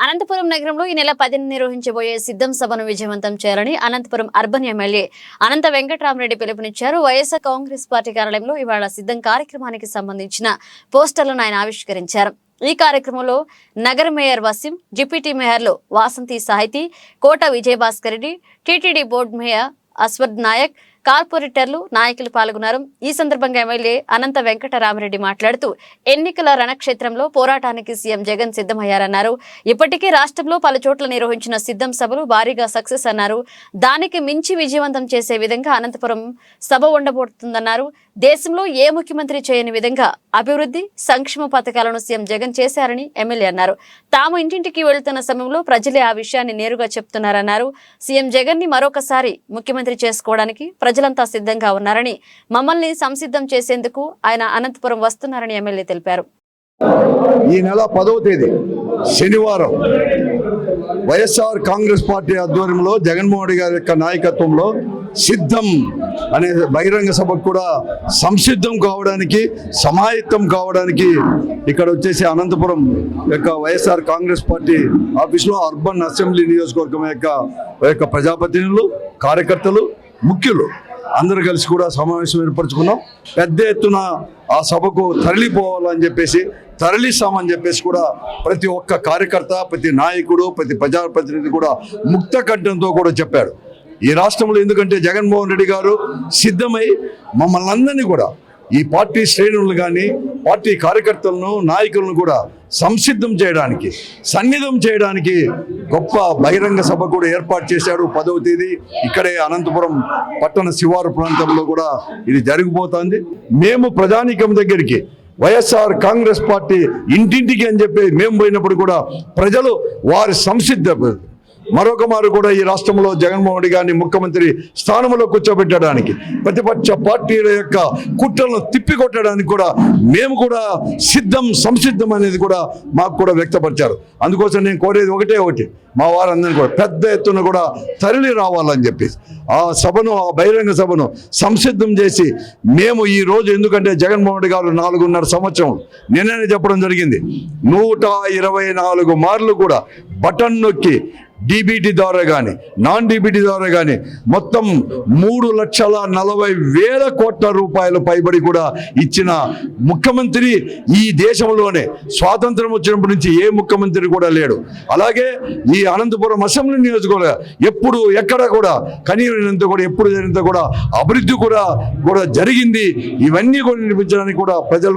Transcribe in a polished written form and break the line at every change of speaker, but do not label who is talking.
అనంతపురం నగరంలో ఈ నెల 10న నిర్వహించబోయే సిద్ధం సభను విజయవంతం చేయాలని అనంతపురం అర్బన్ ఎమ్మెల్యే అనంత వెంకటరామరెడ్డి పిలుపునిచ్చారు. వైఎస్ఆర్ కాంగ్రెస్ పార్టీ కార్యాలయంలో ఇవాళ సిద్ధం కార్యక్రమానికి సంబంధించిన పోస్టర్లను ఆయన ఆవిష్కరించారు. ఈ కార్యక్రమంలో నగర మేయర్ వసీం, డిప్యూటీ మేయర్లు Vasanthi Sahithi, Kota Vijayabhaskar Reddy, TTD board mayor Ashwath Naik, కార్పొరేటర్లు, నాయకులు పాల్గొన్నారు. ఈ సందర్భంగా ఎమ్మెల్యే అనంత వెంకటరామరెడ్డి మాట్లాడుతూ ఎన్నికల రణక్షేత్రంలో పోరాటానికి సీఎం జగన్ సిద్ధమయ్యారన్నారు. ఇప్పటికే రాష్ట్రంలో పలు చోట్ల నిర్వహించిన సిద్ధం సభలు భారీగా సక్సెస్ అన్నారు. దానికి మించి విజయవంతం చేసే విధంగా అనంతపురం సభ ఉండబోతుందన్నారు. దేశంలో ఏ ముఖ్యమంత్రి చేయని విధంగా అభివృద్ధి సంక్షేమ పథకాలను సీఎం జగన్ చేశారని ఎమ్మెల్యే అన్నారు. తాము ఇంటింటికి వెళ్తున్న సమయంలో ప్రజలే ఆ విషయాన్ని నేరుగా చెప్తున్నారన్నారు. సీఎం జగన్ ని మరొకసారి ముఖ్యమంత్రి చేసుకోవడానికి ప్రజలంతా సిద్ధంగా ఉన్నారని, మమ్మల్ని సంసిద్ధం చేసేందుకు ఆయన అనంతపురం వస్తున్నారని ఎమ్మెల్యే తెలిపారు.
ఈ నెల 10వ తేదీ శనివారం వైఎస్ఆర్ కాంగ్రెస్ పార్టీ ఆధ్వర్యంలో జగన్మోహన్ రెడ్డి గారి యొక్క నాయకత్వంలో సిద్ధం అనే బహిరంగ సభకు కూడా సంసిద్ధం కావడానికి, సమాయత్తం కావడానికి ఇక్కడ వచ్చేసి అనంతపురం యొక్క వైఎస్ఆర్ కాంగ్రెస్ పార్టీ ఆఫీసులో అర్బన్ అసెంబ్లీ నియోజకవర్గం యొక్క ప్రజాప్రతినిధులు, కార్యకర్తలు, ముఖ్యులు అందరూ కలిసి కూడా సమావేశం ఏర్పరచుకున్నాం. పెద్ద ఎత్తున ఆ సభకు తరలిపోవాలని చెప్పేసి, తరలిస్తామని చెప్పేసి కూడా ప్రతి ఒక్క కార్యకర్త, ప్రతి నాయకుడు, ప్రతి ప్రజాప్రతినిధి కూడా ముక్త కంఠంతో కూడా చెప్పాడు. ఈ రాష్ట్రంలో ఎందుకంటే జగన్మోహన్ రెడ్డి గారు సిద్ధమై మమ్మల్ని అందరినీ కూడా, ఈ పార్టీ శ్రేణులను కానీ, పార్టీ కార్యకర్తలను, నాయకులను కూడా సంసిద్ధం చేయడానికి, సన్నిధం చేయడానికి గొప్ప బహిరంగ సభ కూడా ఏర్పాటు చేశాడు. 10వ తేదీ ఇక్కడే అనంతపురం పట్టణ శివారు ప్రాంతంలో కూడా ఇది జరిగిపోతుంది. మేము ప్రజానీకం దగ్గరికి వైఎస్ఆర్ కాంగ్రెస్ పార్టీ ఇంటింటికి అని చెప్పి మేము పోయినప్పుడు కూడా ప్రజలు వారి సంసిద్ధ మరొక మారు కూడా ఈ రాష్ట్రంలో జగన్మోహన్ రెడ్డి గారిని ముఖ్యమంత్రి స్థానంలో కూర్చోబెట్టడానికి, ప్రతిపక్ష పార్టీల యొక్క కుట్రలను తిప్పికొట్టడానికి కూడా మేము కూడా సంసిద్ధం అనేది కూడా మాకు కూడా వ్యక్తపరిచారు. అందుకోసం నేను కోరేది ఒకటి, మా వారందరినీ కూడా పెద్ద ఎత్తున కూడా తరలి రావాలని చెప్పేసి ఆ సభను, ఆ బహిరంగ సభను సంసిద్ధం చేసి మేము ఈ రోజు, ఎందుకంటే జగన్మోహన్ రెడ్డి గారు 4.5 సంవత్సరం నిన్ననే చెప్పడం జరిగింది, 124 మార్లు కూడా బటన్ నొక్కి డీబీటీ ద్వారా కానీ, నాన్ డీబీటీ ద్వారా కానీ మొత్తం 3,40,000 కోట్ల రూపాయల పైబడి కూడా ఇచ్చిన ముఖ్యమంత్రి ఈ దేశంలోనే స్వాతంత్రం వచ్చినప్పటి నుంచి ఏ ముఖ్యమంత్రి కూడా లేడు. అలాగే ఈ అనంతపురం అసెంబ్లీ నియోజకవర్గం ఎప్పుడు ఎక్కడ కూడా కనీవినంత కూడా ఎప్పుడు జరిగినంత కూడా అభివృద్ధి కూడా జరిగింది. ఇవన్నీ కూడా నిర్మించడానికి కూడా ప్రజలు